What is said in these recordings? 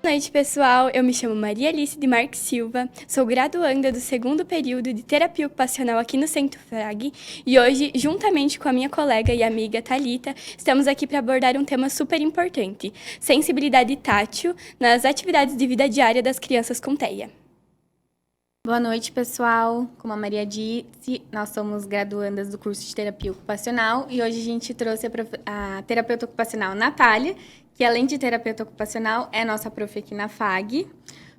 noite, pessoal. Eu me chamo Maria Alice de Marques Silva, sou graduanda do segundo período de Terapia Ocupacional aqui no Centro FRAG e hoje, juntamente com a minha colega e amiga Thalita, estamos aqui para abordar um tema super importante, sensibilidade tátil nas atividades de vida diária das crianças com TEA. Boa noite, pessoal. Como a Maria disse, nós somos graduandas do curso de Terapia Ocupacional e hoje a gente trouxe a terapeuta ocupacional Natália, que além de terapeuta ocupacional, é nossa prof aqui na FAG.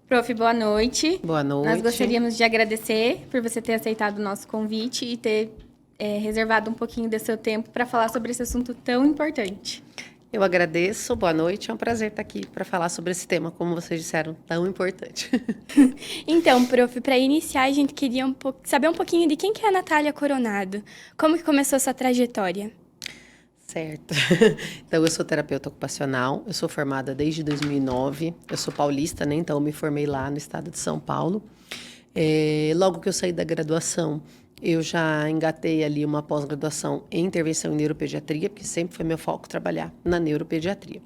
Prof, boa noite. Boa noite. Nós gostaríamos de agradecer por você ter aceitado o nosso convite e ter reservado um pouquinho do seu tempo para falar sobre esse assunto tão importante. Eu agradeço, boa noite, é um prazer estar aqui para falar sobre esse tema, como vocês disseram, tão importante. Então, prof, para iniciar, a gente queria saber um pouquinho de quem que é a Natália Coronado, como que começou essa trajetória? Certo. Então, eu sou terapeuta ocupacional, eu sou formada desde 2009, eu sou paulista, né? Então eu me formei lá no estado de São Paulo. Logo que eu saí da graduação, eu já engatei ali uma pós-graduação em intervenção em neuropediatria, porque sempre foi meu foco trabalhar na neuropediatria.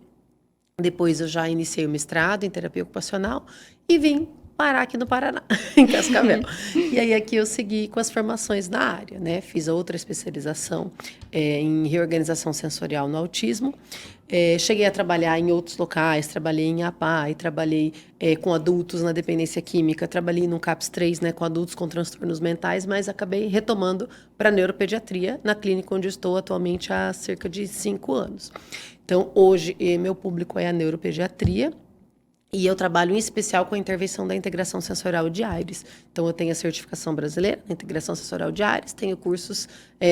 Depois eu já iniciei o mestrado em terapia ocupacional e vim parar aqui no Paraná, em Cascavel. E aí aqui eu segui com as formações na área, né? Fiz outra especialização em reorganização sensorial no autismo. Cheguei a trabalhar em outros locais, trabalhei em APAE, trabalhei com adultos na dependência química, trabalhei no CAPS 3, né, com adultos com transtornos mentais, mas acabei retomando para neuropediatria na clínica onde eu estou atualmente há cerca de 5 anos. Então, hoje, meu público é a neuropediatria, e eu trabalho em especial com a intervenção da integração sensorial de Aires. Então, eu tenho a certificação brasileira na integração sensorial de Aires, tenho cursos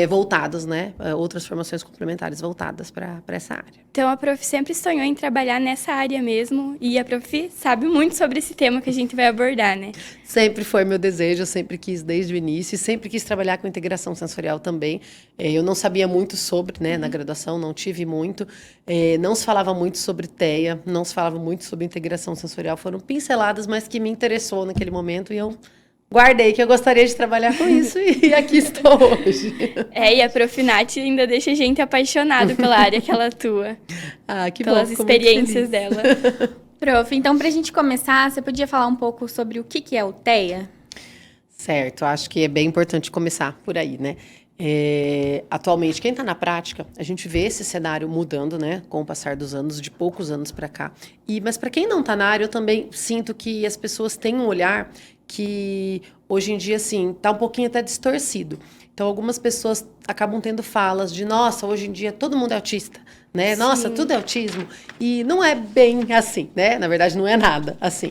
voltados, né, outras formações complementares voltadas para essa área. Então, a prof sempre sonhou em trabalhar nessa área mesmo, e a prof sabe muito sobre esse tema que a gente vai abordar, né? Sempre foi meu desejo, eu sempre quis desde o início, e sempre quis trabalhar com integração sensorial também. Eu não sabia muito sobre, né, na graduação, não tive muito, não se falava muito sobre TEA, não se falava muito sobre integração sensorial, foram pinceladas, mas que me interessou naquele momento, e eu guardei que eu gostaria de trabalhar com isso, e aqui estou hoje. E a prof Nath ainda deixa a gente apaixonado pela área que ela atua. Ah, que pelas bom, experiências dela. Prof, então, para a gente começar, você podia falar um pouco sobre o que é o TEA? Certo, acho que é bem importante começar por aí, né? Atualmente, quem está na prática, a gente vê esse cenário mudando, né, com o passar dos anos, de poucos anos para cá. Mas para quem não está na área, eu também sinto que as pessoas têm um olhar que hoje em dia, assim, está um pouquinho até distorcido. Então, algumas pessoas acabam tendo falas de, nossa, hoje em dia todo mundo é autista, né? Sim. Nossa, tudo é autismo. E não é bem assim, né? Na verdade, não é nada assim.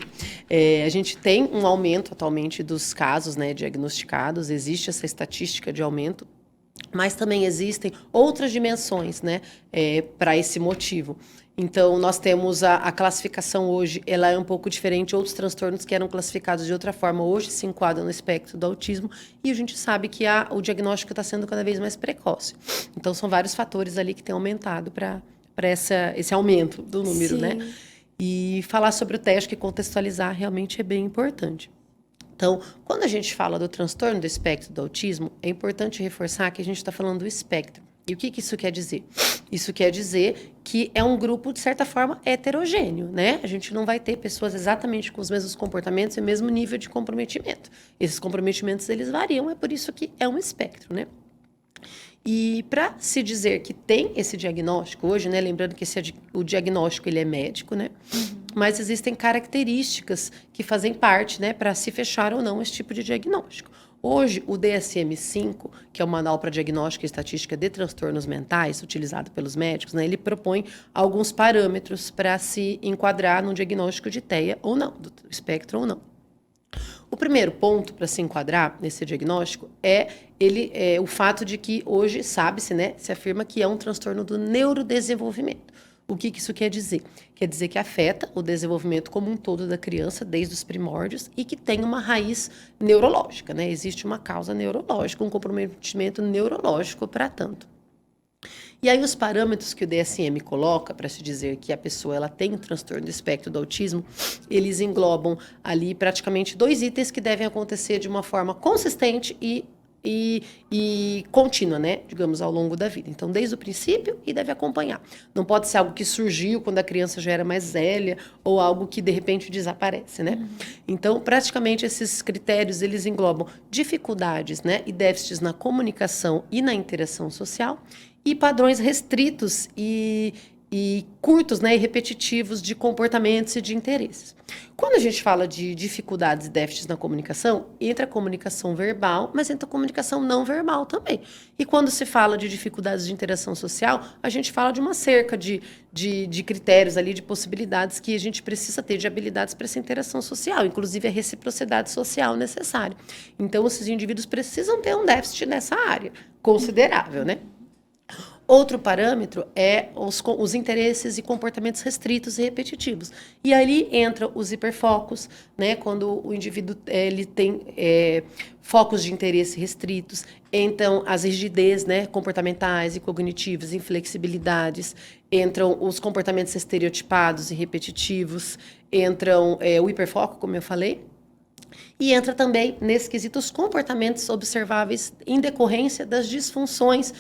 A gente tem um aumento atualmente dos casos, né, diagnosticados, existe essa estatística de aumento, mas também existem outras dimensões, né, para esse motivo. Então, nós temos a classificação hoje, ela é um pouco diferente. Outros transtornos que eram classificados de outra forma, hoje se enquadram no espectro do autismo, e a gente sabe que o diagnóstico está sendo cada vez mais precoce. Então, são vários fatores ali que têm aumentado para esse aumento do número, Sim. né? E falar sobre o teste, que contextualizar realmente é bem importante. Então, quando a gente fala do transtorno do espectro do autismo, é importante reforçar que a gente está falando do espectro. E o que isso quer dizer? Isso quer dizer que é um grupo, de certa forma, heterogêneo, né? A gente não vai ter pessoas exatamente com os mesmos comportamentos e o mesmo nível de comprometimento. Esses comprometimentos, eles variam, é por isso que é um espectro, né? E para se dizer que tem esse diagnóstico hoje, né? Lembrando que o diagnóstico, ele é médico, né? Mas existem características que fazem parte, né, para se fechar ou não esse tipo de diagnóstico. Hoje, o DSM-5, que é o Manual para Diagnóstico e Estatística de Transtornos Mentais, utilizado pelos médicos, né, ele propõe alguns parâmetros para se enquadrar num diagnóstico de TEA ou não, do espectro ou não. O primeiro ponto para se enquadrar nesse diagnóstico é o fato de que hoje sabe-se, né, se afirma que é um transtorno do neurodesenvolvimento. O que isso quer dizer? Quer dizer que afeta o desenvolvimento como um todo da criança, desde os primórdios, e que tem uma raiz neurológica, né? Existe uma causa neurológica, um comprometimento neurológico para tanto. E aí os parâmetros que o DSM coloca para se dizer que a pessoa ela tem um transtorno do espectro do autismo, eles englobam ali praticamente 2 itens que devem acontecer de uma forma consistente e e contínua, né? Digamos, ao longo da vida. Então, desde o princípio, e deve acompanhar. Não pode ser algo que surgiu quando a criança já era mais velha ou algo que, de repente, desaparece, né? Então, praticamente, esses critérios, eles englobam dificuldades, né? E déficits na comunicação e na interação social e padrões restritos e curtos, né, e repetitivos de comportamentos e de interesses. Quando a gente fala de dificuldades e déficits na comunicação, entra a comunicação verbal, mas entra a comunicação não verbal também. E quando se fala de dificuldades de interação social, a gente fala de uma cerca de critérios ali, de possibilidades que a gente precisa ter de habilidades para essa interação social, inclusive a reciprocidade social necessária. Então, esses indivíduos precisam ter um déficit nessa área, considerável, né? Outro parâmetro é os interesses e comportamentos restritos e repetitivos. E ali entram os hiperfocos, né? Quando o indivíduo ele tem focos de interesse restritos, entram as rigidez, né? Comportamentais e cognitivas, inflexibilidades, entram os comportamentos estereotipados e repetitivos, entram o hiperfoco, como eu falei, e entra também, nesse quesito, os comportamentos observáveis em decorrência das disfunções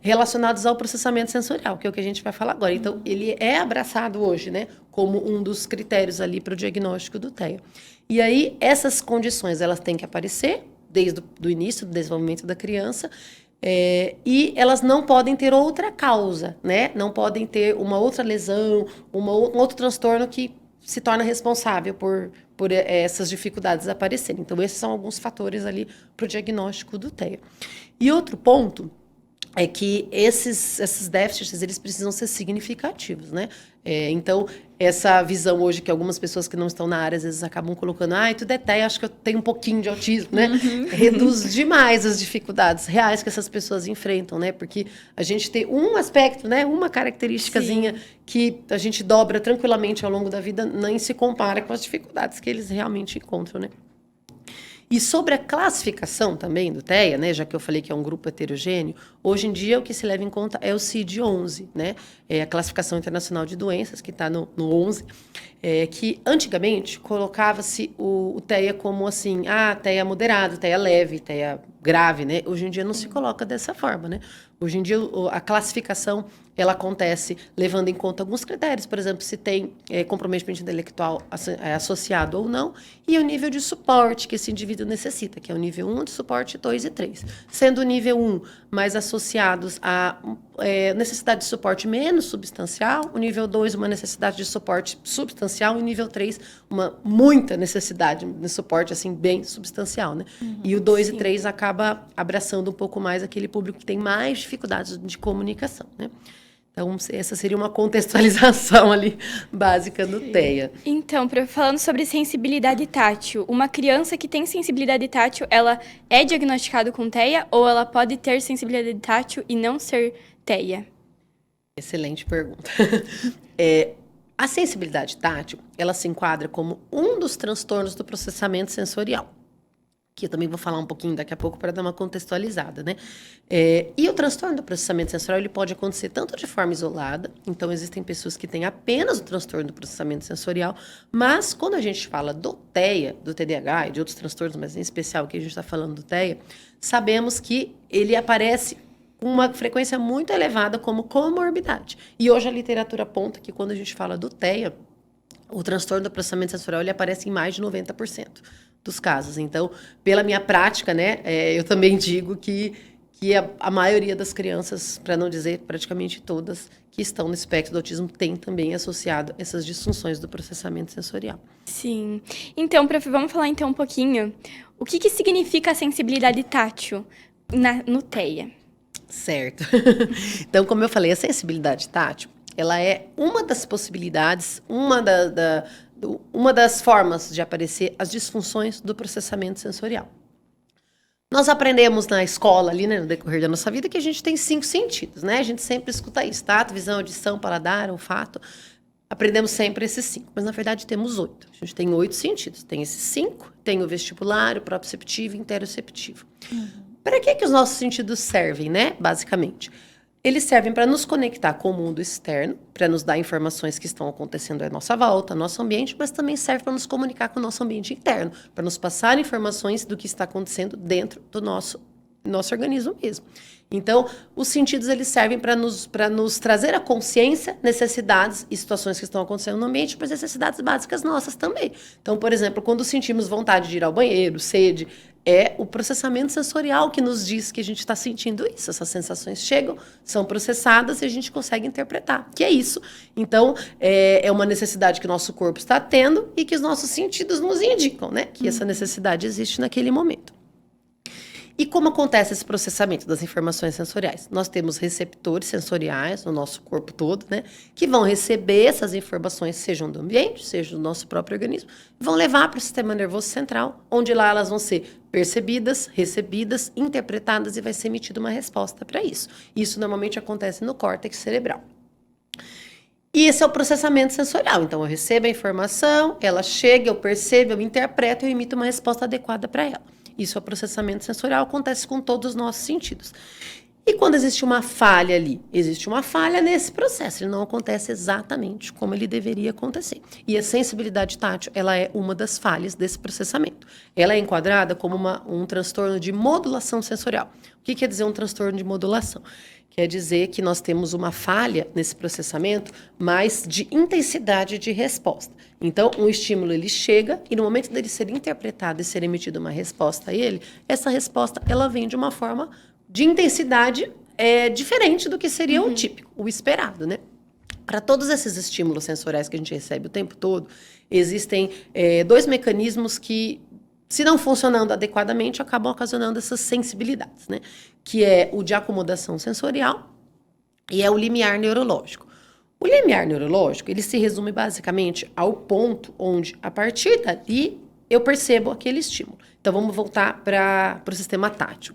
relacionadas ao processamento sensorial, que é o que a gente vai falar agora. Então, ele é abraçado hoje, né, como um dos critérios ali para o diagnóstico do TEA. E aí, essas condições, elas têm que aparecer desde o início do desenvolvimento da criança, e elas não podem ter outra causa, né? Não podem ter uma outra lesão, um outro transtorno que se torna responsável por essas dificuldades aparecerem. Então, esses são alguns fatores ali para o diagnóstico do TEA. E outro ponto é que esses déficits, eles precisam ser significativos, né? Então, essa visão hoje que algumas pessoas que não estão na área, às vezes, acabam colocando, tudo é TEA, acho que eu tenho um pouquinho de autismo, né? Reduz demais as dificuldades reais que essas pessoas enfrentam, né? Porque a gente tem um aspecto, né? Uma característicazinha que a gente dobra tranquilamente ao longo da vida, nem se compara com as dificuldades que eles realmente encontram, né? E sobre a classificação também do TEA, né, já que eu falei que é um grupo heterogêneo, hoje em dia o que se leva em conta é o CID-11, né, a Classificação Internacional de Doenças, que está no 11, que antigamente colocava-se o TEA como assim, TEA moderado, TEA leve, TEA grave, né? Hoje em dia não se coloca dessa forma, né? Hoje em dia a classificação ela acontece levando em conta alguns critérios, por exemplo, se tem comprometimento intelectual associado ou não, e o nível de suporte que esse indivíduo necessita, que é o nível 1 de suporte 2 e 3. Sendo o nível 1 mais associados a necessidade de suporte menos substancial, o nível 2 uma necessidade de suporte substancial, e o nível 3 uma muita necessidade de suporte assim bem substancial, né? E o 2 e 3 acaba abraçando um pouco mais aquele público que tem mais dificuldades de comunicação, né? Então, essa seria uma contextualização ali básica do TEA. Então, falando sobre sensibilidade tátil, uma criança que tem sensibilidade tátil, ela é diagnosticada com TEA ou ela pode ter sensibilidade tátil e não ser TEA? Excelente pergunta. A sensibilidade tátil, ela se enquadra como um dos transtornos do processamento sensorial, que eu também vou falar um pouquinho daqui a pouco para dar uma contextualizada, né? E o transtorno do processamento sensorial, ele pode acontecer tanto de forma isolada, então existem pessoas que têm apenas o transtorno do processamento sensorial, mas quando a gente fala do TEA, do TDAH e de outros transtornos, mas em especial que a gente está falando do TEA, sabemos que ele aparece com uma frequência muito elevada como comorbidade. E hoje a literatura aponta que quando a gente fala do TEA, o transtorno do processamento sensorial, ele aparece em mais de 90% dos casos. Então, pela minha prática, né, eu também digo que a maioria das crianças, para não dizer praticamente todas, que estão no espectro do autismo, tem também associado essas disfunções do processamento sensorial. Sim. Então, prof, vamos falar então um pouquinho o que significa a sensibilidade tátil no TEA. Certo. Então, como eu falei, a sensibilidade tátil, ela é uma das possibilidades, uma das formas de aparecer as disfunções do processamento sensorial. Nós aprendemos na escola, ali, né, no decorrer da nossa vida, que a gente tem 5 sentidos, né? A gente sempre escuta isso, tato, visão, audição, paladar, olfato. Aprendemos sempre esses 5, mas na verdade temos 8. A gente tem 8 sentidos. Tem esses 5, tem o vestibular, o proprioceptivo e o interoceptivo. Para que os nossos sentidos servem, né? Basicamente. Eles servem para nos conectar com o mundo externo, para nos dar informações que estão acontecendo à nossa volta, ao nosso ambiente, mas também serve para nos comunicar com o nosso ambiente interno, para nos passar informações do que está acontecendo dentro do nosso organismo mesmo. Então, os sentidos eles servem para nos trazer a consciência, necessidades e situações que estão acontecendo no ambiente, mas necessidades básicas nossas também. Então, por exemplo, quando sentimos vontade de ir ao banheiro, sede, é o processamento sensorial que nos diz que a gente está sentindo isso. Essas sensações chegam, são processadas e a gente consegue interpretar, que é isso. Então, é uma necessidade que o nosso corpo está tendo e que os nossos sentidos nos indicam, né? Que essa necessidade existe naquele momento. E como acontece esse processamento das informações sensoriais? Nós temos receptores sensoriais no nosso corpo todo, né? Que vão receber essas informações, sejam do ambiente, sejam do nosso próprio organismo, e vão levar para o sistema nervoso central, onde lá elas vão ser percebidas, recebidas, interpretadas e vai ser emitida uma resposta para isso. Isso normalmente acontece no córtex cerebral. E esse é o processamento sensorial. Então, eu recebo a informação, ela chega, eu percebo, eu interpreto e eu emito uma resposta adequada para ela. Isso é o processamento sensorial, acontece com todos os nossos sentidos. E quando existe uma falha ali? Existe uma falha nesse processo, ele não acontece exatamente como ele deveria acontecer. E a sensibilidade tátil, ela é uma das falhas desse processamento. Ela é enquadrada como um transtorno de modulação sensorial. O que quer dizer um transtorno de modulação? Quer dizer que nós temos uma falha nesse processamento, mas de intensidade de resposta. Então, um estímulo, ele chega e no momento dele ser interpretado e ser emitida uma resposta a ele, essa resposta, ela vem de uma forma de intensidade diferente do que seria o típico, o esperado, né? Para todos esses estímulos sensoriais que a gente recebe o tempo todo, existem dois mecanismos que, se não funcionando adequadamente, acabam ocasionando essas sensibilidades, né? Que é o de acomodação sensorial e é o limiar neurológico. O limiar neurológico, ele se resume basicamente ao ponto onde, a partir dali, eu percebo aquele estímulo. Então, vamos voltar para o sistema tátil.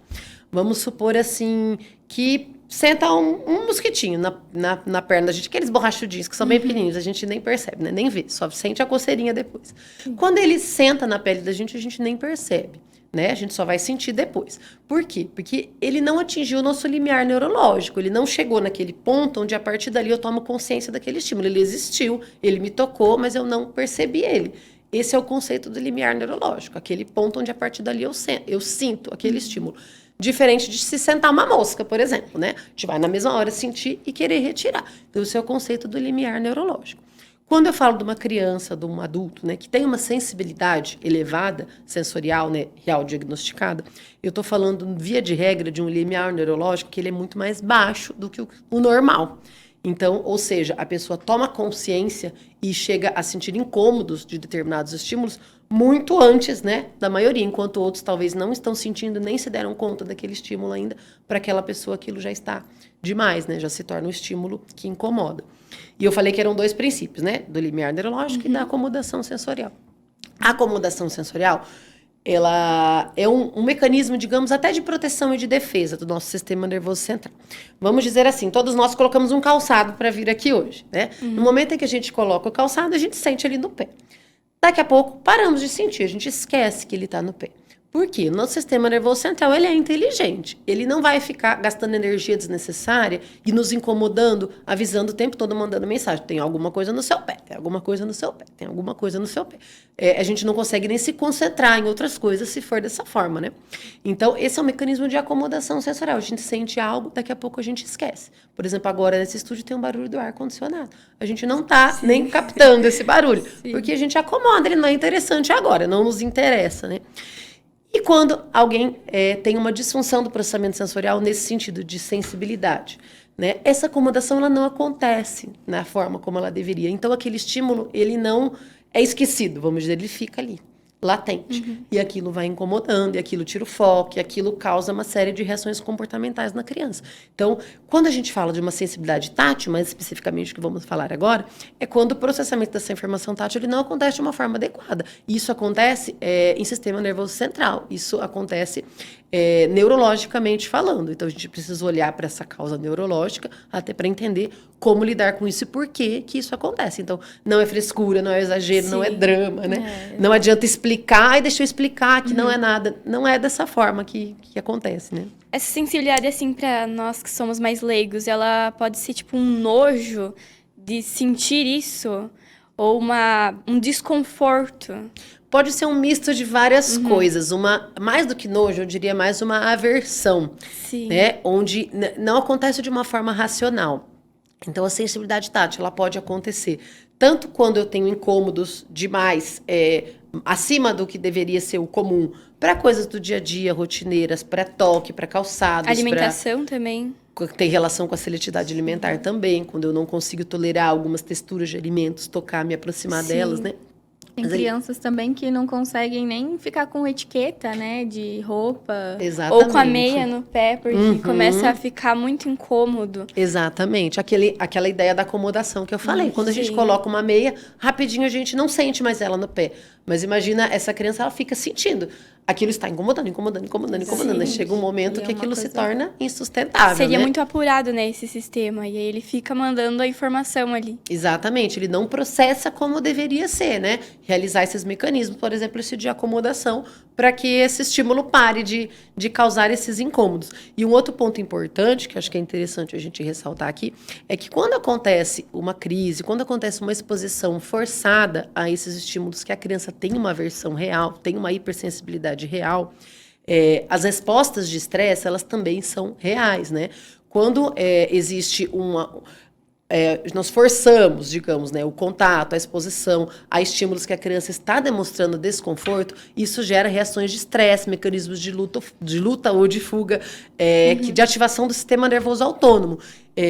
Vamos supor, assim, que senta um mosquitinho na perna da gente, aqueles borrachudinhos que são bem pequenininhos, a gente nem percebe, né? Nem vê, só sente a coceirinha depois. Quando ele senta na pele da gente, a gente nem percebe, né? A gente só vai sentir depois. Por quê? Porque ele não atingiu o nosso limiar neurológico, ele não chegou naquele ponto onde a partir dali eu tomo consciência daquele estímulo. Ele existiu, ele me tocou, mas eu não percebi ele. Esse é o conceito do limiar neurológico, aquele ponto onde a partir dali eu sinto aquele estímulo. Diferente de se sentar uma mosca, por exemplo, né? A gente vai na mesma hora sentir e querer retirar. Então, esse é o conceito do limiar neurológico. Quando eu falo de uma criança, de um adulto, né, que tem uma sensibilidade elevada, sensorial, né, real diagnosticada, eu estou falando, via de regra, de um limiar neurológico que ele é muito mais baixo do que o normal. Então, ou seja, a pessoa toma consciência e chega a sentir incômodos de determinados estímulos muito antes, né, da maioria, enquanto outros talvez não estão sentindo, nem se deram conta daquele estímulo ainda, para aquela pessoa aquilo já está demais, né, já se torna um estímulo que incomoda. E eu falei que eram dois princípios, né, do limiar neurológico e da acomodação sensorial. A acomodação sensorial, ela é um mecanismo, digamos, até de proteção e de defesa do nosso sistema nervoso central. Vamos dizer assim, todos nós colocamos um calçado para vir aqui hoje, né? No momento em que a gente coloca o calçado, a gente sente ali no pé. Daqui a pouco, paramos de sentir, a gente esquece que ele está no pé. Por quê? O nosso sistema nervoso central, ele é inteligente. Ele não vai ficar gastando energia desnecessária e nos incomodando, avisando o tempo todo, mandando mensagem. Tem alguma coisa no seu pé, tem alguma coisa no seu pé, tem alguma coisa no seu pé. A gente não consegue nem se concentrar em outras coisas se for dessa forma, né? Então, esse é um mecanismo de acomodação sensorial. A gente sente algo, daqui a pouco a gente esquece. Por exemplo, agora nesse estúdio tem um barulho do ar-condicionado. A gente não está nem captando esse barulho, porque a gente acomoda, ele não é interessante agora, não nos interessa, né? E quando alguém tem uma disfunção do processamento sensorial nesse sentido de sensibilidade, né? Essa acomodação ela não acontece na forma como ela deveria. Então, aquele estímulo, ele não é esquecido, vamos dizer, ele fica ali, latente. E aquilo vai incomodando, e aquilo tira o foco, e aquilo causa uma série de reações comportamentais na criança. Então, quando a gente fala de uma sensibilidade tátil, mais especificamente o que vamos falar agora, é quando o processamento dessa informação tátil ele não acontece de uma forma adequada. Isso acontece em sistema nervoso central, isso acontece neurologicamente falando. Então, a gente precisa olhar para essa causa neurológica até para entender como lidar com isso e por que isso acontece. Então, não é frescura, não é exagero, não é drama, né? Não adianta explicar, deixa eu explicar que não é nada. Não é dessa forma que acontece, né? Essa sensibilidade, assim, pra nós que somos mais leigos, ela pode ser tipo um nojo de sentir isso? Ou um desconforto? Pode ser um misto de várias coisas. Mais do que nojo, eu diria mais uma aversão, Sim. né? Onde não acontece de uma forma racional. Então, a sensibilidade tátil, ela pode acontecer tanto quando eu tenho incômodos demais, acima do que deveria ser o comum, para coisas do dia a dia, rotineiras, para toque, para calçados. Alimentação também. Tem relação com a seletividade alimentar também, quando eu não consigo tolerar algumas texturas de alimentos, tocar, me aproximar Sim. delas, né? Tem Mas aí- crianças também que não conseguem nem ficar com etiqueta, né, de roupa. Exatamente. Ou com a meia no pé, porque começa a ficar muito incômodo. Exatamente. Aquela ideia da acomodação que eu falei. Quando a gente Sim. coloca uma meia, rapidinho a gente não sente mais ela no pé. Mas imagina, essa criança, ela fica sentindo. Aquilo está incomodando. Sim. Chega um momento E é que uma aquilo se coisa- torna insustentável, Seria né? muito apurado, né, esse sistema. E aí ele fica mandando a informação ali. Exatamente, ele não processa como deveria ser, né? Realizar esses mecanismos, por exemplo, esse de acomodação, para que esse estímulo pare de causar esses incômodos. E um outro ponto importante, que acho que é interessante a gente ressaltar aqui, é que quando acontece uma crise, quando acontece uma exposição forçada a esses estímulos que a criança tem uma aversão real, tem uma hipersensibilidade real, as respostas de estresse, elas também são reais, né? Quando existe nós forçamos, digamos, né, o contato, a exposição a estímulos que a criança está demonstrando desconforto, isso gera reações de estresse, mecanismos de luta ou de fuga, de ativação do sistema nervoso autônomo,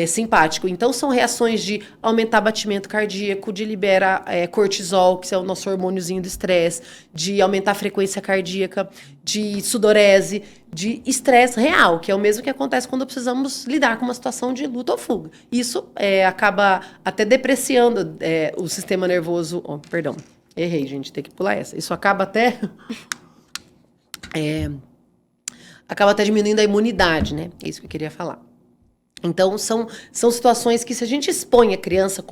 simpático. Então, são reações de aumentar batimento cardíaco, de liberar cortisol, que é o nosso hormôniozinho do estresse, de aumentar a frequência cardíaca, de sudorese, de estresse real, que é o mesmo que acontece quando precisamos lidar com uma situação de luta ou fuga. Isso acaba até depreciando o sistema nervoso. Oh, perdão, errei, gente, tem que pular essa. Isso acaba até diminuindo a imunidade, né? É isso que eu queria falar. Então, são situações que, se a gente expõe a criança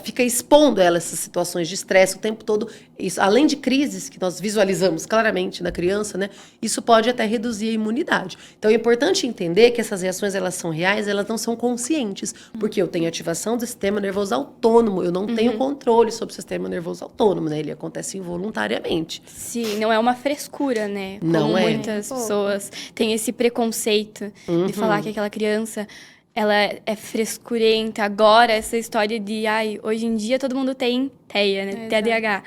fica expondo ela a essas situações de estresse o tempo todo, isso, além de crises que nós visualizamos claramente na criança, né, isso pode até reduzir a imunidade. Então, é importante entender que essas reações, elas são reais, elas não são conscientes, porque eu tenho ativação do sistema nervoso autônomo, eu não tenho controle sobre o sistema nervoso autônomo, né, ele acontece involuntariamente. Sim, não é uma frescura, né? Não Como é. muitas pessoas têm esse preconceito de falar que aquela criança, ela é frescurenta. Agora, essa história de, hoje em dia todo mundo tem TEA, né? Exato. TDAH.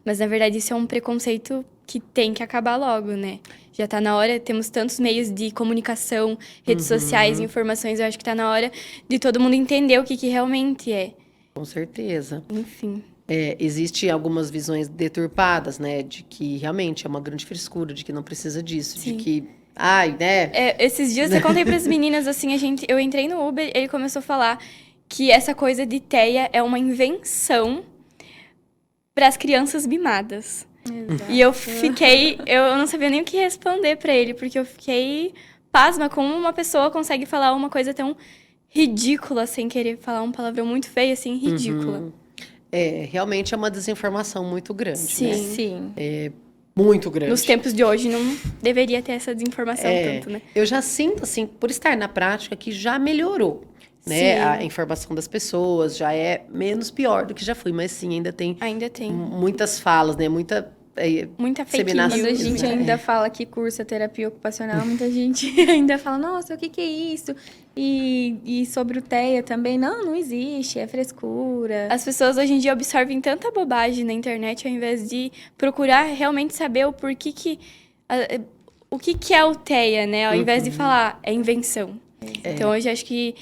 Mas, na verdade, isso é um preconceito que tem que acabar logo, né? Já tá na hora, temos tantos meios de comunicação, redes sociais, informações, eu acho que tá na hora de todo mundo entender o que realmente é. Com certeza. Enfim. Existem algumas visões deturpadas, né, de que realmente é uma grande frescura, de que não precisa disso, Sim. de que, né, Esses dias eu contei pras meninas, assim, eu entrei no Uber, ele começou a falar que essa coisa de TEA é uma invenção para as crianças mimadas. Exato. E eu não sabia nem o que responder pra ele, porque eu fiquei pasma como uma pessoa consegue falar uma coisa tão ridícula, sem querer falar um palavrão muito feio, assim, ridícula. realmente é uma desinformação muito grande, Sim. né? Sim. Muito grande. Nos tempos de hoje não deveria ter essa desinformação tanto, né? Eu já sinto, assim, por estar na prática, que já melhorou, né? Sim. A informação das pessoas já é menos pior do que já foi, mas sim, ainda tem Ainda tem muitas falas, né? Muita muita fake disseminação. Quando a news. gente né? ainda fala que cursa terapia ocupacional, muita gente ainda fala, nossa, o que é isso? E sobre o TEA também, não existe, é frescura. As pessoas hoje em dia absorvem tanta bobagem na internet ao invés de procurar realmente saber o porquê o que é o TEA, né? Ao invés de falar, é invenção. Então, hoje acho que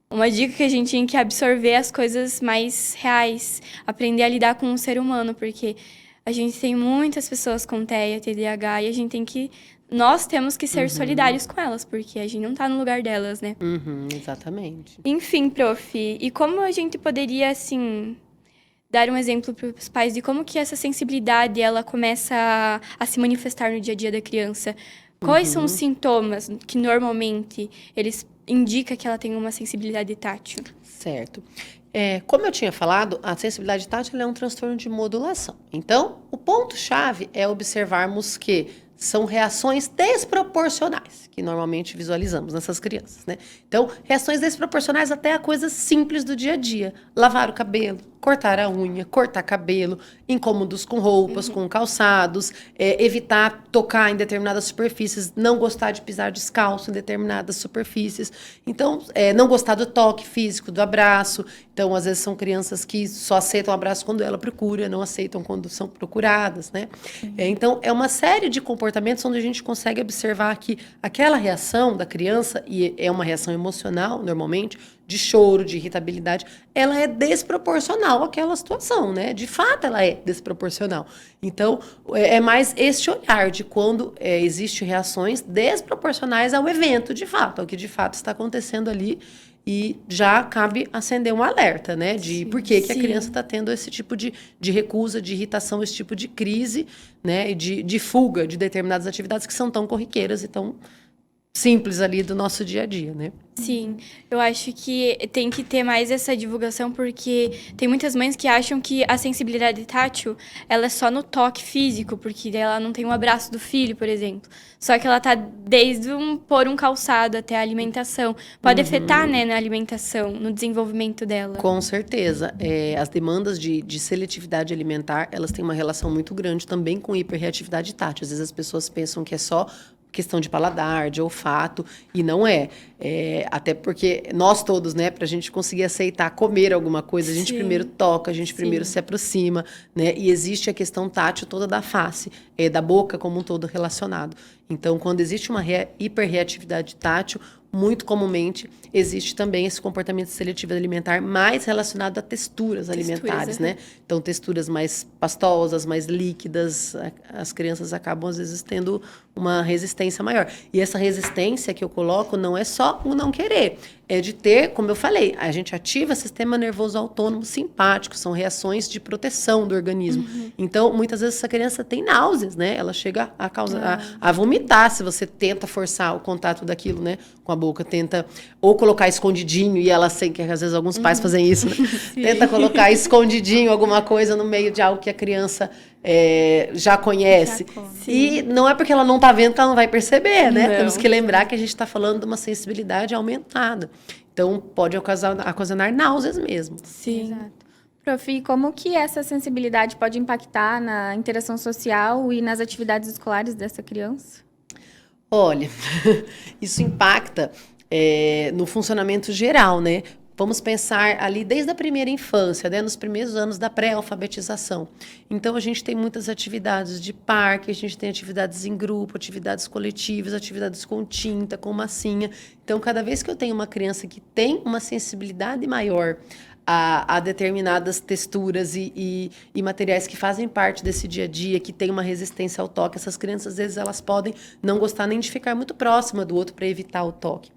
uma dica que a gente tem que absorver as coisas mais reais, aprender a lidar com o ser humano, porque a gente tem muitas pessoas com TEA, TDAH, e nós temos que ser solidários com elas, porque a gente não tá no lugar delas, né? Exatamente. Enfim, prof, e como a gente poderia, assim, dar um exemplo para os pais de como que essa sensibilidade, ela começa a se manifestar no dia a dia da criança? Quais são os sintomas que, normalmente, eles indicam que ela tem uma sensibilidade tátil? Certo. Como eu tinha falado, a sensibilidade tátil é um transtorno de modulação. Então, o ponto-chave é observarmos que são reações desproporcionais, que normalmente visualizamos nessas crianças, né? Então, reações desproporcionais até a coisas simples do dia a dia. Lavar o cabelo, cortar a unha, cortar cabelo, incômodos com roupas, com calçados, evitar tocar em determinadas superfícies, não gostar de pisar descalço em determinadas superfícies. Então, não gostar do toque físico, do abraço. Então, às vezes, são crianças que só aceitam o abraço quando ela procura, não aceitam quando são procuradas, né? Então, é uma série de comportamentos onde a gente consegue observar que aquela reação da criança, e é uma reação emocional, normalmente, de choro, de irritabilidade, ela é desproporcional àquela situação, né? De fato, ela é desproporcional. Então, é mais este olhar de quando existem reações desproporcionais ao evento, de fato, ao que de fato está acontecendo ali, e já cabe acender um alerta, né? De por que a criança está tendo esse tipo de recusa, de irritação, esse tipo de crise, né? E de fuga de determinadas atividades que são tão corriqueiras e tão simples ali do nosso dia a dia, né? Sim, eu acho que tem que ter mais essa divulgação, porque tem muitas mães que acham que a sensibilidade tátil, ela é só no toque físico, porque ela não tem um abraço do filho, por exemplo. Só que ela tá desde pôr um calçado até a alimentação. Pode afetar, né, na alimentação, no desenvolvimento dela. Com certeza. As demandas de seletividade alimentar, elas têm uma relação muito grande também com hiperreatividade tátil. Às vezes as pessoas pensam que é só questão de paladar, de olfato, e não é. Até porque nós todos, né, para a gente conseguir aceitar comer alguma coisa, a gente primeiro toca, a gente primeiro se aproxima, né, e existe a questão tátil toda da face, da boca como um todo relacionado. Então, quando existe uma hiperreatividade tátil, muito comumente existe também esse comportamento seletivo alimentar mais relacionado a texturas alimentares, né? Então, texturas mais pastosas, mais líquidas, as crianças acabam, às vezes, tendo uma resistência maior. E essa resistência que eu coloco não é só o não querer, é de ter, como eu falei, a gente ativa o sistema nervoso autônomo simpático, são reações de proteção do organismo. Então, muitas vezes essa criança tem náuseas, né? Ela chega a vomitar se você tenta forçar o contato daquilo, né, com a boca, tenta ou colocar escondidinho, e ela sei que às vezes alguns pais fazem isso, né? Tenta colocar escondidinho alguma coisa no meio de algo que a criança já conhece. E não é porque ela não está vendo que ela não vai perceber, né? Não. Temos que lembrar que a gente está falando de uma sensibilidade aumentada. Então, pode ocasionar náuseas mesmo. Sim. Exato. Prof, e como que essa sensibilidade pode impactar na interação social e nas atividades escolares dessa criança? Olha, isso impacta no funcionamento geral, né? Vamos pensar ali desde a primeira infância, né, nos primeiros anos da pré-alfabetização. Então, a gente tem muitas atividades de parque, a gente tem atividades em grupo, atividades coletivas, atividades com tinta, com massinha. Então, cada vez que eu tenho uma criança que tem uma sensibilidade maior a determinadas texturas e materiais que fazem parte desse dia a dia, que tem uma resistência ao toque, essas crianças, às vezes, elas podem não gostar nem de ficar muito próxima do outro para evitar o toque.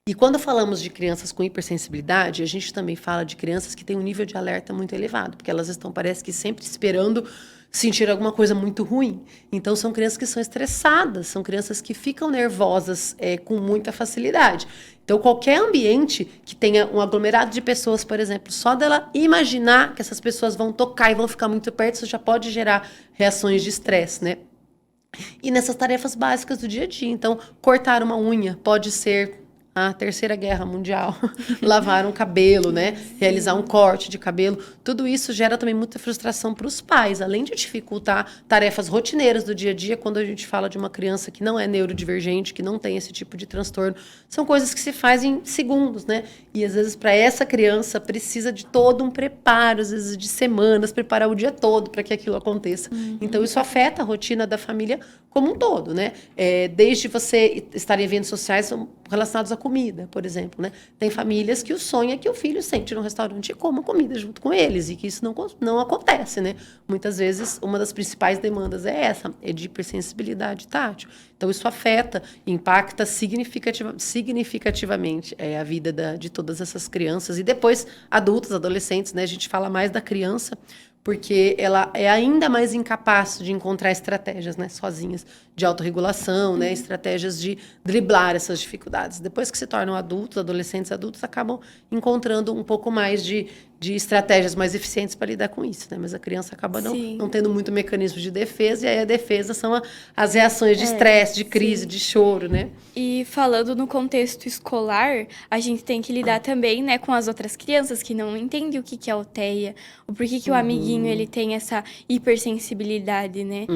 E quando falamos de crianças com hipersensibilidade, a gente também fala de crianças que têm um nível de alerta muito elevado, porque elas estão, parece que, sempre esperando sentir alguma coisa muito ruim. Então, são crianças que são estressadas, são crianças que ficam nervosas com muita facilidade. Então, qualquer ambiente que tenha um aglomerado de pessoas, por exemplo, só dela imaginar que essas pessoas vão tocar e vão ficar muito perto, isso já pode gerar reações de estresse, né? E nessas tarefas básicas do dia a dia. Então, cortar uma unha pode ser a Terceira Guerra Mundial, lavar um cabelo, né? Realizar um corte de cabelo. Tudo isso gera também muita frustração para os pais, além de dificultar tarefas rotineiras do dia a dia, quando a gente fala de uma criança que não é neurodivergente, que não tem esse tipo de transtorno. São coisas que se fazem em segundos, né? E às vezes para essa criança precisa de todo um preparo, às vezes de semanas, preparar o dia todo para que aquilo aconteça. Então isso afeta a rotina da família como um todo, né? Desde você estar em eventos sociais relacionados à comida, por exemplo, né? Tem famílias que o sonho é que o filho sente no restaurante e coma comida junto com eles, e que isso não acontece, né? Muitas vezes, uma das principais demandas é essa, é de hipersensibilidade tátil. Então, isso afeta, impacta significativamente a vida de todas essas crianças, e depois adultos, adolescentes, né? A gente fala mais da criança, porque ela é ainda mais incapaz de encontrar estratégias, né, sozinhas, de autorregulação, né, estratégias de driblar essas dificuldades. Depois que se tornam adultos, adolescentes adultos, acabam encontrando um pouco mais de de estratégias mais eficientes para lidar com isso, né? Mas a criança acaba não tendo muito mecanismo de defesa, e aí a defesa são as reações de estresse, de crise, de choro, né? E falando no contexto escolar, a gente tem que lidar também, né, com as outras crianças que não entendem o que que é o TEA, o porquê que o amiguinho ele tem essa hipersensibilidade, né?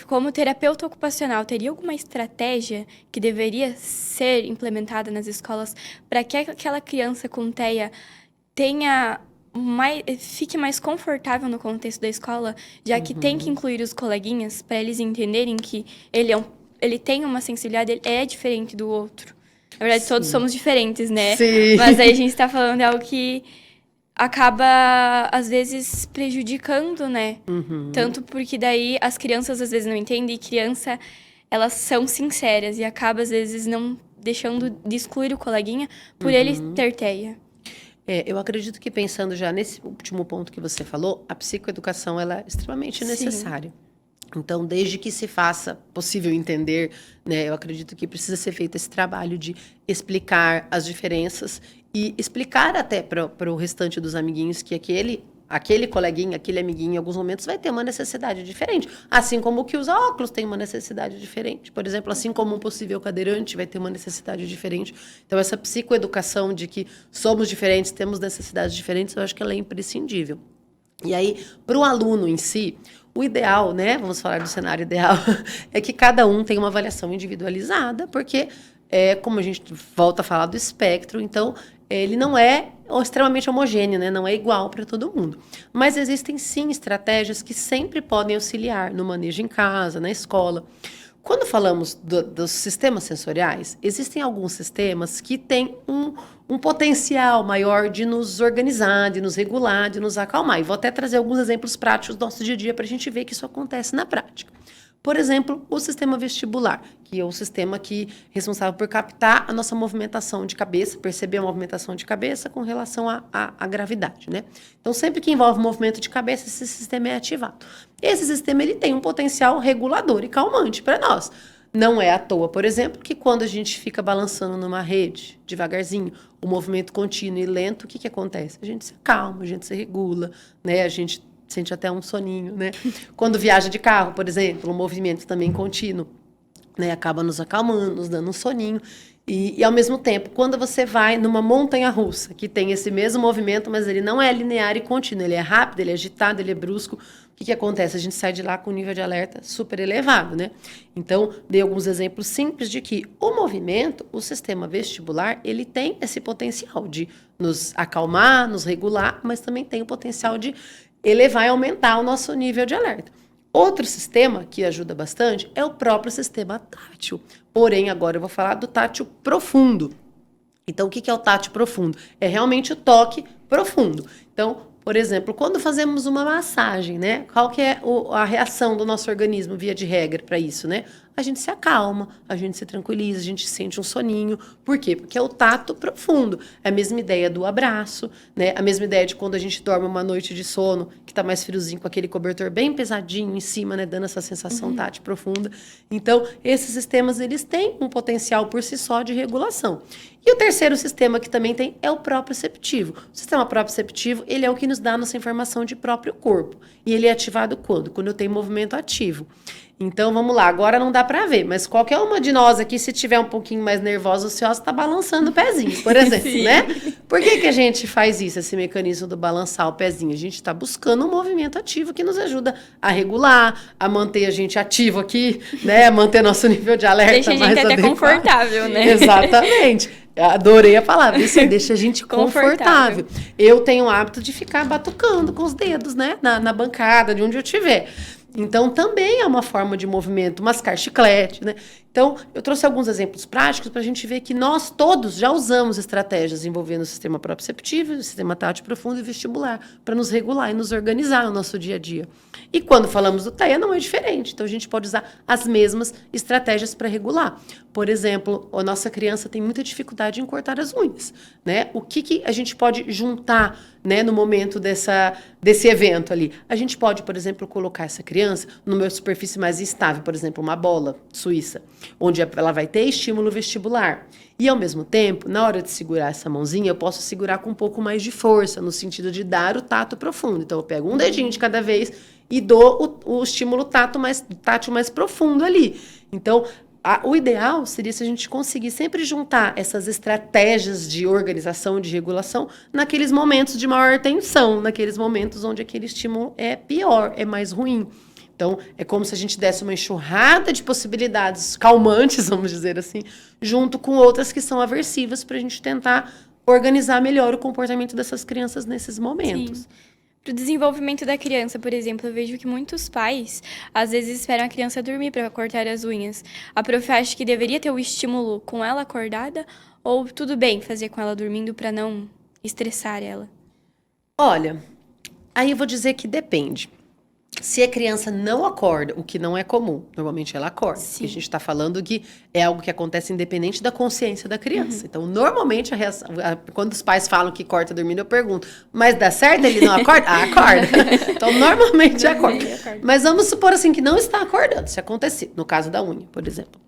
Como terapeuta ocupacional, teria alguma estratégia que deveria ser implementada nas escolas para que aquela criança com TEA fique mais confortável no contexto da escola, já que tem que incluir os coleguinhas para eles entenderem que ele tem uma sensibilidade, ele é diferente do outro. Na verdade, todos somos diferentes, né? Sim. Mas aí a gente está falando de algo que acaba, às vezes, prejudicando, né? Tanto porque daí as crianças, às vezes, não entendem. E criança, elas são sinceras e acaba, às vezes, não deixando de excluir o coleguinha por ele ter TEA. Eu acredito que pensando já nesse último ponto que você falou, a psicoeducação ela é extremamente necessária. Então, desde que se faça possível entender, né, eu acredito que precisa ser feito esse trabalho de explicar as diferenças e explicar até para o restante dos amiguinhos que aquele coleguinha, aquele amiguinho, em alguns momentos vai ter uma necessidade diferente. Assim como o que usa óculos tem uma necessidade diferente. Por exemplo, assim como um possível cadeirante vai ter uma necessidade diferente. Então, essa psicoeducação de que somos diferentes, temos necessidades diferentes, eu acho que ela é imprescindível. E aí, para o aluno em si, o ideal, né, vamos falar do cenário ideal, é que cada um tenha uma avaliação individualizada, porque, como a gente volta a falar do espectro, então, ele não é extremamente homogêneo, né, não é igual para todo mundo. Mas existem, sim, estratégias que sempre podem auxiliar no manejo em casa, na escola. Quando falamos dos sistemas sensoriais, existem alguns sistemas que têm um potencial maior de nos organizar, de nos regular, de nos acalmar. E vou até trazer alguns exemplos práticos do nosso dia a dia para a gente ver que isso acontece na prática. Por exemplo, o sistema vestibular, que é o sistema que é responsável por captar a nossa movimentação de cabeça, perceber a movimentação de cabeça com relação à gravidade, né? Então, sempre que envolve movimento de cabeça, esse sistema é ativado. Esse sistema ele tem um potencial regulador e calmante para nós. Não é à toa, por exemplo, que quando a gente fica balançando numa rede, devagarzinho, o movimento contínuo e lento, o que acontece? A gente se acalma, a gente se regula, né? A gente sente até um soninho, né? Quando viaja de carro, por exemplo, um movimento também contínuo, né? Acaba nos acalmando, nos dando um soninho. E ao mesmo tempo, quando você vai numa montanha-russa, que tem esse mesmo movimento, mas ele não é linear e contínuo, ele é rápido, ele é agitado, ele é brusco, o que acontece? A gente sai de lá com um nível de alerta super elevado, né? Então, dei alguns exemplos simples de que o movimento, o sistema vestibular, ele tem esse potencial de nos acalmar, nos regular, mas também tem o potencial de elevar e aumentar o nosso nível de alerta. Outro sistema que ajuda bastante é o próprio sistema tátil. Porém, agora eu vou falar do tátil profundo. Então, o que é o tátil profundo? É realmente o toque profundo. Então, por exemplo, quando fazemos uma massagem, né? Qual que é a reação do nosso organismo, via de regra, para isso, né? A gente se acalma, a gente se tranquiliza, a gente sente um soninho. Por quê? Porque é o tato profundo. É a mesma ideia do abraço, né? A mesma ideia de quando a gente dorme uma noite de sono, que tá mais friozinho, com aquele cobertor bem pesadinho em cima, né? Dando essa sensação tátil profunda. Então, esses sistemas, eles têm um potencial por si só de regulação. E o terceiro sistema que também tem é o proprioceptivo. O sistema proprioceptivo, ele é o que nos dá a nossa informação de próprio corpo. E ele é ativado quando? Quando eu tenho movimento ativo. Então, vamos lá. Agora não dá para ver, mas qualquer uma de nós aqui, se tiver um pouquinho mais nervosa, ociosa, está balançando o pezinho, por exemplo, né? Por que a gente faz isso, esse mecanismo do balançar o pezinho? A gente está buscando um movimento ativo que nos ajuda a regular, a manter a gente ativo aqui, né? A manter nosso nível de alerta mais adequado. Deixa a gente até confortável, né? Exatamente. Adorei a palavra. Isso deixa a gente confortável. Eu tenho o hábito de ficar batucando com os dedos, né? Na bancada, de onde eu estiver. Então, também é uma forma de movimento, mascar chiclete, né? Então, eu trouxe alguns exemplos práticos para a gente ver que nós todos já usamos estratégias envolvendo o sistema proprioceptivo, o sistema tátil profundo e vestibular, para nos regular e nos organizar no nosso dia a dia. E quando falamos do TEA, não é diferente. Então, a gente pode usar as mesmas estratégias para regular. Por exemplo, a nossa criança tem muita dificuldade em cortar as unhas, né? O que a gente pode juntar, né, no momento desse evento ali? A gente pode, por exemplo, colocar essa criança numa superfície mais instável, por exemplo, uma bola suíça. onde ela vai ter estímulo vestibular. E, ao mesmo tempo, na hora de segurar essa mãozinha, eu posso segurar com um pouco mais de força, no sentido de dar o tato profundo. Então, eu pego um dedinho de cada vez e dou o estímulo tátil mais profundo ali. Então, o ideal seria se a gente conseguir sempre juntar essas estratégias de organização, de regulação, naqueles momentos de maior tensão, naqueles momentos onde aquele estímulo é pior, é mais ruim. Então, é como se a gente desse uma enxurrada de possibilidades calmantes, vamos dizer assim, junto com outras que são aversivas, para a gente tentar organizar melhor o comportamento dessas crianças nesses momentos. Sim. Para o desenvolvimento da criança, por exemplo, eu vejo que muitos pais, às vezes, esperam a criança dormir para cortar as unhas. A prof acha que deveria ter o estímulo com ela acordada, ou tudo bem fazer com ela dormindo para não estressar ela? Olha, aí eu vou dizer que depende. Se a criança não acorda, o que não é comum, normalmente ela acorda. Sim. A gente está falando que é algo que acontece independente da consciência da criança. Então, normalmente, quando os pais falam que corta dormindo, eu pergunto, mas dá certo ele não acorda? Ah, acorda. Então, normalmente acorda. Mas vamos supor assim que não está acordando, se acontecer, no caso da unha, por exemplo.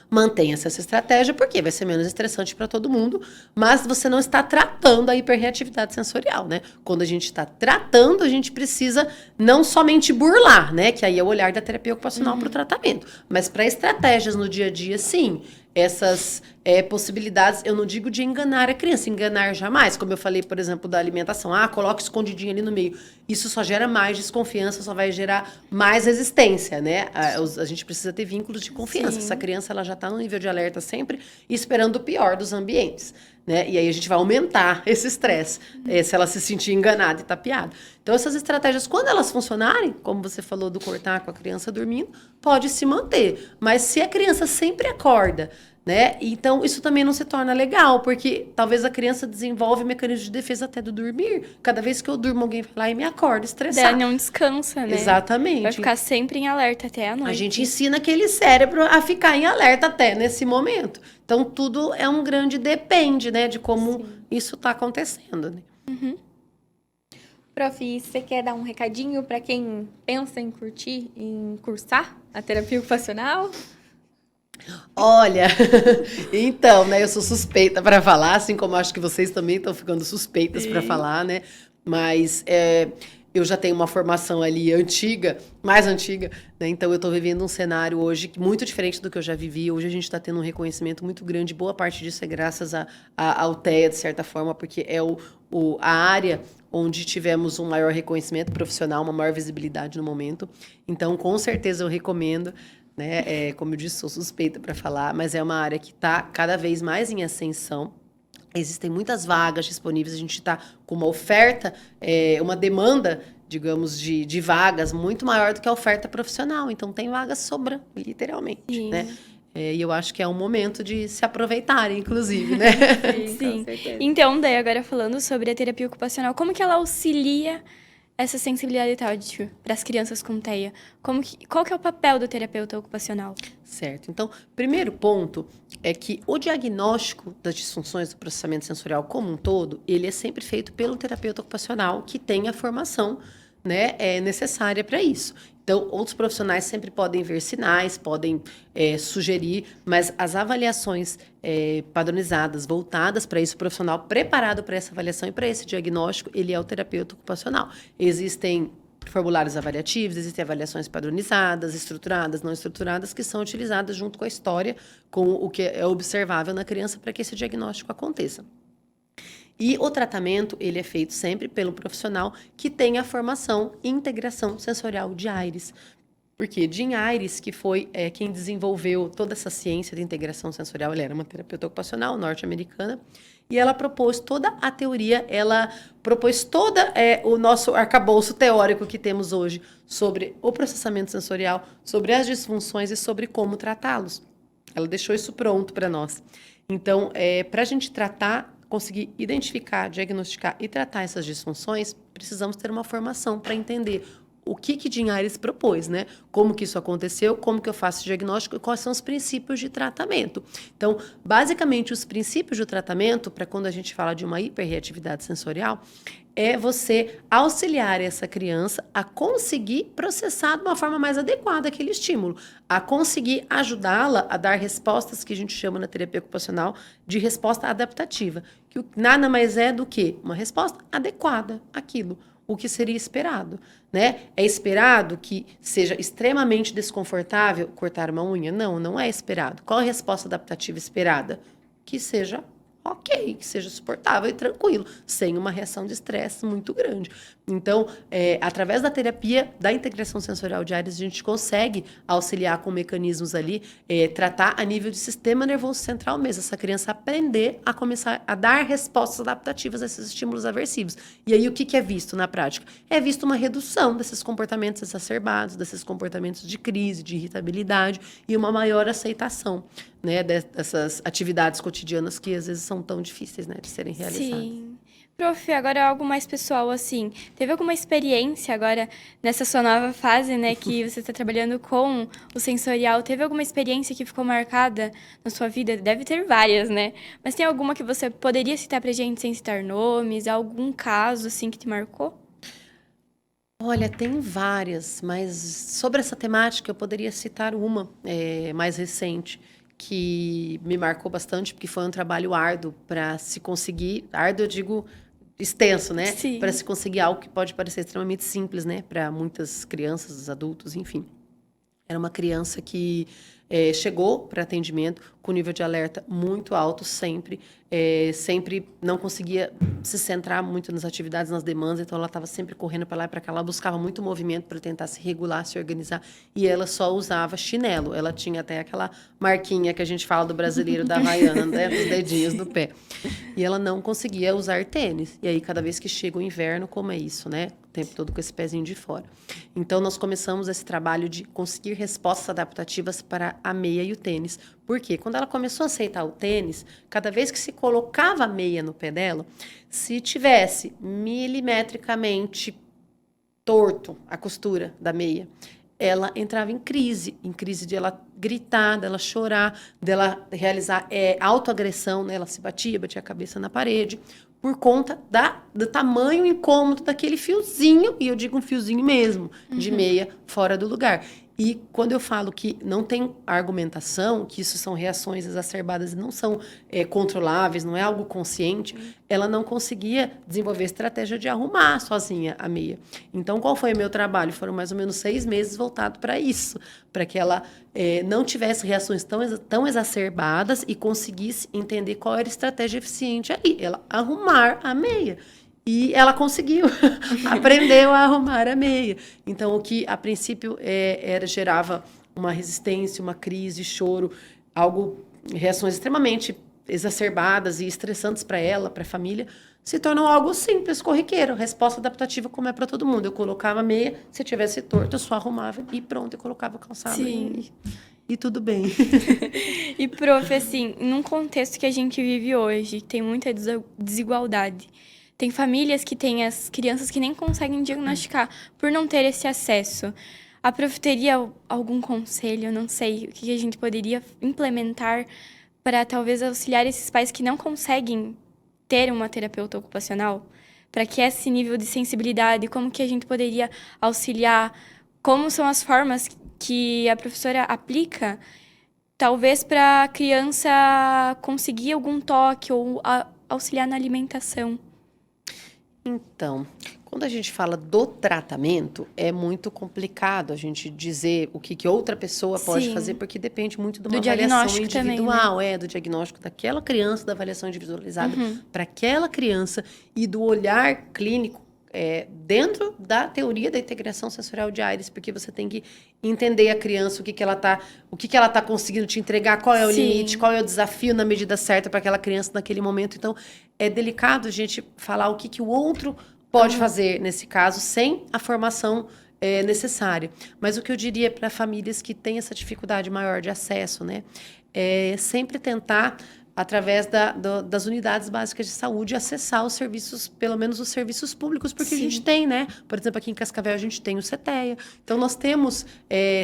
Mantenha-se essa estratégia, porque vai ser menos estressante para todo mundo, mas você não está tratando a hiperreatividade sensorial, né? Quando a gente está tratando, a gente precisa não somente burlar, né? Que aí é o olhar da terapia ocupacional para o tratamento, mas para estratégias no dia a dia, sim. Essas possibilidades, eu não digo de enganar a criança, enganar jamais, como eu falei, por exemplo, da alimentação. Ah, coloca escondidinho ali no meio. Isso só gera mais desconfiança, só vai gerar mais resistência, né? A gente precisa ter vínculos de confiança. Sim. Essa criança, ela já está no nível de alerta sempre, esperando o pior dos ambientes, né? E aí a gente vai aumentar esse estresse, se ela se sentir enganada e tapeada. Então, essas estratégias, quando elas funcionarem, como você falou do cortar com a criança dormindo, pode se manter. Mas se a criança sempre acorda, né? Então, isso também não se torna legal, porque talvez a criança desenvolve mecanismos de defesa até do dormir. Cada vez que eu durmo, alguém vai lá e me acorda estressada. Daí não descansa, né? Exatamente. Vai ficar sempre em alerta até a noite. A gente ensina aquele cérebro a ficar em alerta até nesse momento. Então, tudo é um grande depende, né? De como isso está acontecendo, né? Prof, você quer dar um recadinho para quem pensa em cursar a terapia ocupacional? Olha, então, né, eu sou suspeita para falar, assim como acho que vocês também estão ficando suspeitas para falar, né? Mas eu já tenho uma formação ali antiga, mais antiga, né? Então eu estou vivendo um cenário hoje muito diferente do que eu já vivi. Hoje a gente está tendo um reconhecimento muito grande. Boa parte disso é graças ao TEA, de certa forma, porque é a área onde tivemos um maior reconhecimento profissional, uma maior visibilidade no momento. Então, com certeza eu recomendo, né? Como eu disse, sou suspeita para falar, mas é uma área que está cada vez mais em ascensão. Existem muitas vagas disponíveis, a gente está com uma oferta, uma demanda, digamos, de vagas muito maior do que a oferta profissional. Então, tem vagas sobrando, literalmente, né? E eu acho que é um momento de se aproveitarem, inclusive, né? Sim. Com certeza. Então, daí agora falando sobre a terapia ocupacional, como que ela auxilia essa sensibilidade para as crianças com TEA? Qual que é o papel do terapeuta ocupacional? Certo. Então, primeiro ponto é que o diagnóstico das disfunções do processamento sensorial como um todo, ele é sempre feito pelo terapeuta ocupacional que tem a formação, né, necessária para isso. Então, outros profissionais sempre podem ver sinais, podem sugerir, mas as avaliações padronizadas, voltadas para isso, o profissional preparado para essa avaliação e para esse diagnóstico, ele é o terapeuta ocupacional. Existem formulários avaliativos, existem avaliações padronizadas, estruturadas, não estruturadas, que são utilizadas junto com a história, com o que é observável na criança para que esse diagnóstico aconteça. E o tratamento, ele é feito sempre pelo profissional que tem a formação em integração sensorial de Aires. Porque Jean Aires, que foi quem desenvolveu toda essa ciência de integração sensorial, ela era uma terapeuta ocupacional norte-americana, e ela propôs toda a teoria, ela propôs todo o nosso arcabouço teórico que temos hoje sobre o processamento sensorial, sobre as disfunções e sobre como tratá-los. Ela deixou isso pronto para nós. Então, para a gente tratar, conseguir identificar, diagnosticar e tratar essas disfunções, precisamos ter uma formação para entender o que Dinhares propôs, né? Como que isso aconteceu, como que eu faço o diagnóstico e quais são os princípios de tratamento. Então, basicamente, os princípios do tratamento, para quando a gente fala de uma hiperreatividade sensorial, é você auxiliar essa criança a conseguir processar de uma forma mais adequada aquele estímulo, a conseguir ajudá-la a dar respostas que a gente chama na terapia ocupacional de resposta adaptativa, que nada mais é do que uma resposta adequada àquilo, o que seria esperado, né? É esperado que seja extremamente desconfortável cortar uma unha? Não, não é esperado. Qual a resposta adaptativa esperada? Que seja ok, que seja suportável e tranquilo, sem uma reação de estresse muito grande. Então, através da terapia da integração sensorial de Ares, a gente consegue auxiliar com mecanismos ali, tratar a nível de sistema nervoso central mesmo, essa criança aprender a começar a dar respostas adaptativas a esses estímulos aversivos. E aí, o que é visto na prática? É visto uma redução desses comportamentos exacerbados, desses comportamentos de crise, de irritabilidade e uma maior aceitação, né, dessas atividades cotidianas que às vezes são tão difíceis, né, de serem realizadas. Sim. Prof, agora algo mais pessoal, assim, teve alguma experiência agora nessa sua nova fase, né, que você está trabalhando com o sensorial, teve alguma experiência que ficou marcada na sua vida? Deve ter várias, né? Mas tem alguma que você poderia citar pra gente sem citar nomes, algum caso, assim, que te marcou? Olha, tem várias, mas sobre essa temática eu poderia citar uma mais recente, que me marcou bastante, porque foi um trabalho árduo para se conseguir, árduo eu digo extenso, né? Sim. Para se conseguir algo que pode parecer extremamente simples, né? Para muitas crianças, adultos, enfim. Era uma criança que chegou para atendimento com nível de alerta muito alto sempre, sempre não conseguia se centrar muito nas atividades, nas demandas, então ela estava sempre correndo para lá e para cá, ela buscava muito movimento para tentar se regular, se organizar, e ela só usava chinelo, ela tinha até aquela marquinha que a gente fala do brasileiro da Havaiana, né, dos dedinhos do pé, e ela não conseguia usar tênis, e aí cada vez que chega o inverno, como é isso, né? O tempo todo com esse pezinho de fora. Então, nós começamos esse trabalho de conseguir respostas adaptativas para a meia e o tênis. Por quê? Quando ela começou a aceitar o tênis, cada vez que se colocava a meia no pé dela, se tivesse milimetricamente torto a costura da meia, ela entrava em crise de ela gritar, dela chorar, dela realizar autoagressão, né? Ela se batia a cabeça na parede, por conta do tamanho incômodo daquele fiozinho, e eu digo um fiozinho mesmo, de meia fora do lugar. E quando eu falo que não tem argumentação, que isso são reações exacerbadas e não são controláveis, não é algo consciente, ela não conseguia desenvolver estratégia de arrumar sozinha a meia. Então, qual foi o meu trabalho? Foram mais ou menos 6 meses voltado para isso, para que ela não tivesse reações tão exacerbadas e conseguisse entender qual era a estratégia eficiente aí, ela arrumar a meia. E ela conseguiu, aprendeu a arrumar a meia. Então, o que a princípio gerava uma resistência, uma crise, choro, reações extremamente exacerbadas e estressantes para ela, para a família, se tornou algo simples, corriqueiro, resposta adaptativa como é para todo mundo. Eu colocava a meia, se tivesse torto, eu só arrumava e pronto, eu colocava o calçado. Sim. E tudo bem. E, prof, assim, num contexto que a gente vive hoje, tem muita desigualdade. Tem famílias que têm as crianças que nem conseguem diagnosticar por não ter esse acesso. A prof teria algum conselho, não sei, o que a gente poderia implementar para talvez auxiliar esses pais que não conseguem ter uma terapeuta ocupacional? Para que esse nível de sensibilidade, como que a gente poderia auxiliar? Como são as formas que a professora aplica, talvez para a criança conseguir algum toque ou auxiliar na alimentação? Então, quando a gente fala do tratamento, é muito complicado a gente dizer o que outra pessoa pode Sim. fazer, porque depende muito de uma Do avaliação diagnóstico também, individual, do diagnóstico daquela criança, da avaliação individualizada para aquela criança e do olhar clínico dentro da teoria da integração sensorial de Ares, porque você tem que entender a criança, o que ela tá conseguindo te entregar, qual é o Sim. limite, qual é o desafio na medida certa para aquela criança naquele momento. Então, é delicado a gente falar o que o outro pode fazer nesse caso, sem a formação necessária. Mas o que eu diria para famílias que têm essa dificuldade maior de acesso, né? É sempre tentar através das unidades básicas de saúde, acessar os serviços, pelo menos os serviços públicos, porque a gente tem, né? Por exemplo, aqui em Cascavel a gente tem o CETEA. Então, nós temos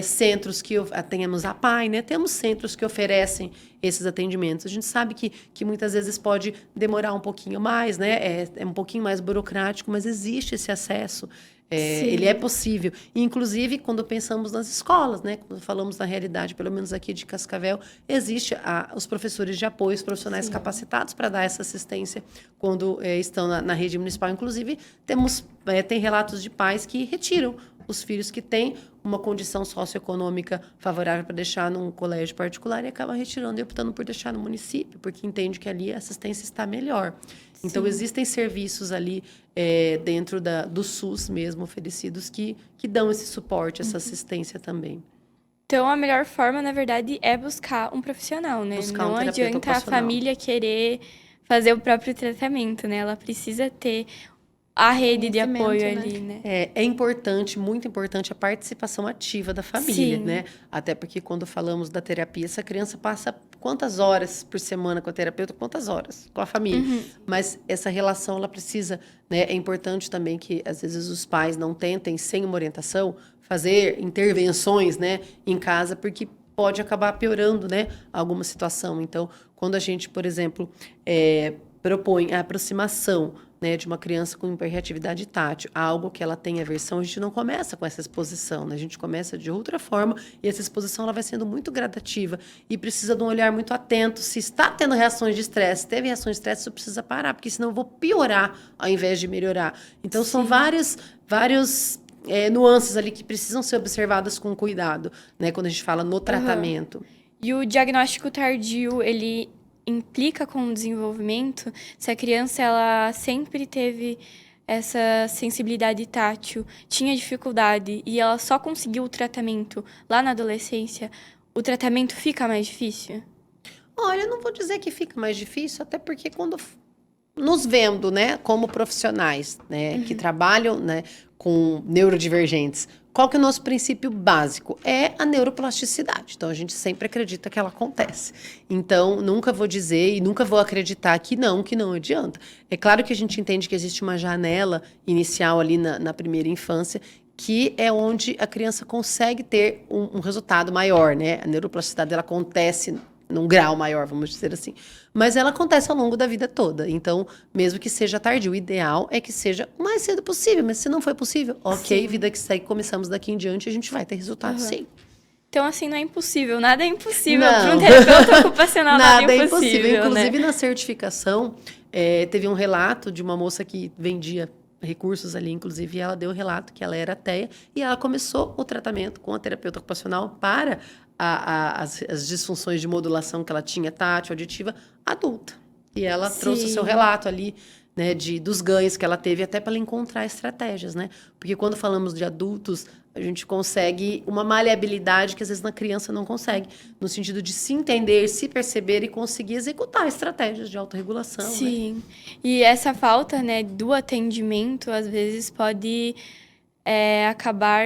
centros que temos a PAI, né? Temos centros que oferecem esses atendimentos. A gente sabe que muitas vezes pode demorar um pouquinho mais, né? É um pouquinho mais burocrático, mas existe esse acesso. Ele é possível. E, inclusive, quando pensamos nas escolas, né? Quando falamos na realidade, pelo menos aqui de Cascavel, existe os professores de apoio, os profissionais capacitados para dar essa assistência quando estão na rede municipal. Inclusive, tem relatos de pais que retiram os filhos que têm uma condição socioeconômica favorável para deixar num colégio particular e acaba retirando e optando por deixar no município, porque entende que ali a assistência está melhor. Então, existem serviços ali dentro do SUS mesmo oferecidos que dão esse suporte, essa assistência também. Então, a melhor forma, na verdade, é buscar um profissional, né? Buscar um Não terapeuta adianta a ocupacional. família querer fazer o próprio tratamento, né? Ela precisa ter a rede de Conhecimento, apoio né? ali, né? É importante, muito importante, a participação ativa da família, Sim. né? Até porque quando falamos da terapia, essa criança passa quantas horas por semana com a terapeuta, quantas horas com a família. Mas essa relação, ela precisa, né? É importante também que, às vezes, os pais não tentem, sem uma orientação, fazer intervenções, né, em casa, porque pode acabar piorando, né, alguma situação. Então, quando a gente, por exemplo, propõe a aproximação, né, de uma criança com hiperreatividade tátil, algo que ela tem aversão, a gente não começa com essa exposição, né? A gente começa de outra forma e essa exposição ela vai sendo muito gradativa e precisa de um olhar muito atento. Se está tendo reações de estresse, teve reações de estresse, isso precisa parar, porque senão eu vou piorar ao invés de melhorar. Então, são vários nuances ali que precisam ser observadas com cuidado, né? Quando a gente fala no tratamento. E o diagnóstico tardio, ele implica com o desenvolvimento? Se a criança ela sempre teve essa sensibilidade tátil, tinha dificuldade e ela só conseguiu o tratamento lá na adolescência, o tratamento fica mais difícil? Olha, eu não vou dizer que fica mais difícil, até porque quando nos vendo, né, como profissionais, né, que trabalham, né, com neurodivergentes, qual que é o nosso princípio básico? É a neuroplasticidade. Então, a gente sempre acredita que ela acontece. Então, nunca vou dizer e nunca vou acreditar que não adianta. É claro que a gente entende que existe uma janela inicial ali na primeira infância, que é onde a criança consegue ter um resultado maior, né? A neuroplasticidade, ela acontece num grau maior, vamos dizer assim. Mas ela acontece ao longo da vida toda. Então, mesmo que seja tardio, o ideal é que seja o mais cedo possível. Mas se não for possível, ok, vida que segue, começamos daqui em diante, a gente vai ter resultado, sim. Então, assim, não é impossível. Nada é impossível Não. para um terapeuta ocupacional. Nada é é impossível, impossível. Inclusive, né? na certificação, teve um relato de uma moça que vendia recursos ali, inclusive, e ela deu o relato que ela era TEA e ela começou o tratamento com a terapeuta ocupacional para as disfunções de modulação que ela tinha, tátil, auditiva, adulta. E ela trouxe o seu relato ali, né, dos ganhos que ela teve, até para ela encontrar estratégias, né? Porque quando falamos de adultos, a gente consegue uma maleabilidade que às vezes na criança não consegue, no sentido de se entender, se perceber e conseguir executar estratégias de autorregulação. Sim. Né? E essa falta, né, do atendimento, às vezes, pode acabar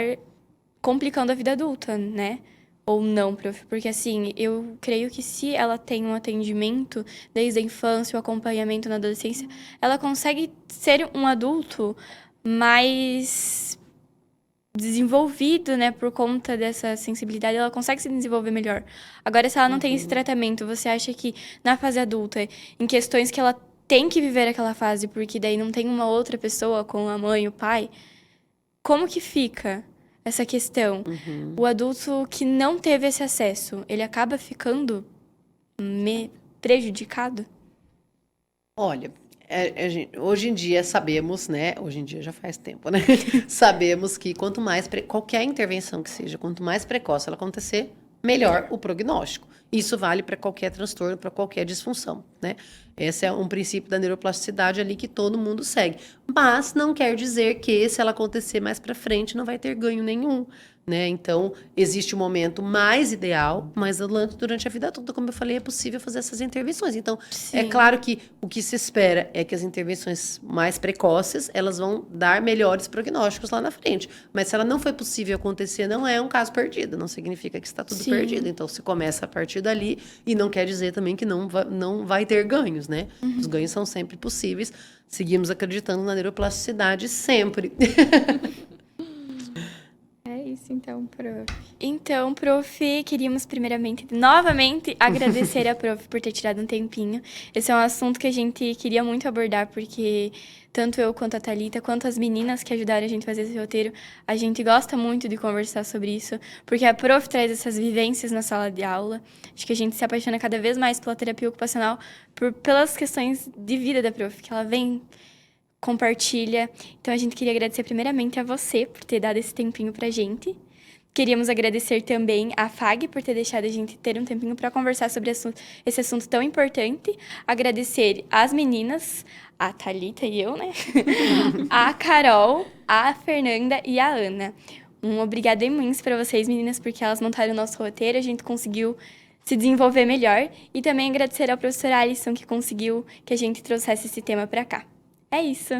complicando a vida adulta, né? Ou não, prof. Porque, assim, eu creio que se ela tem um atendimento desde a infância, o acompanhamento na adolescência, ela consegue ser um adulto mais desenvolvido, né? Por conta dessa sensibilidade, ela consegue se desenvolver melhor. Agora, se ela não tem esse tratamento, você acha que na fase adulta, em questões que ela tem que viver aquela fase, porque daí não tem uma outra pessoa, com a mãe, o pai, como que fica essa questão? O adulto que não teve esse acesso, ele acaba ficando prejudicado? Olha, hoje em dia sabemos, né? Hoje em dia já faz tempo, né? Sabemos que quanto mais qualquer intervenção que seja, quanto mais precoce ela acontecer, melhor o prognóstico. Isso vale para qualquer transtorno, para qualquer disfunção, né? Esse é um princípio da neuroplasticidade ali que todo mundo segue. Mas não quer dizer que se ela acontecer mais para frente não vai ter ganho nenhum, né? Então, existe um momento mais ideal, mas durante a vida toda, como eu falei, é possível fazer essas intervenções. Então, Sim. é claro que o que se espera é que as intervenções mais precoces, elas vão dar melhores prognósticos lá na frente. Mas se ela não foi possível acontecer, não é um caso perdido, não significa que está tudo Sim. perdido. Então, se começa a partir dali, e não quer dizer também que não vai ter ganhos, né? Os ganhos são sempre possíveis. Seguimos acreditando na neuroplasticidade sempre. É isso, então, prof. Então, prof, queríamos primeiramente, novamente, agradecer a prof por ter tirado um tempinho. Esse é um assunto que a gente queria muito abordar, porque tanto eu quanto a Thalita, quanto as meninas que ajudaram a gente a fazer esse roteiro, a gente gosta muito de conversar sobre isso, porque a prof traz essas vivências na sala de aula. Acho que a gente se apaixona cada vez mais pela terapia ocupacional, pelas questões de vida da prof, que ela vem, compartilha. Então, a gente queria agradecer primeiramente a você por ter dado esse tempinho pra gente. Queríamos agradecer também a FAG por ter deixado a gente ter um tempinho para conversar sobre esse assunto tão importante. Agradecer as meninas, a Thalita e eu, né? A Carol, a Fernanda e a Ana. Um obrigado imenso para vocês, meninas, porque elas montaram o nosso roteiro, a gente conseguiu se desenvolver melhor. E também agradecer ao professor Alisson, que conseguiu que a gente trouxesse esse tema para cá. É isso!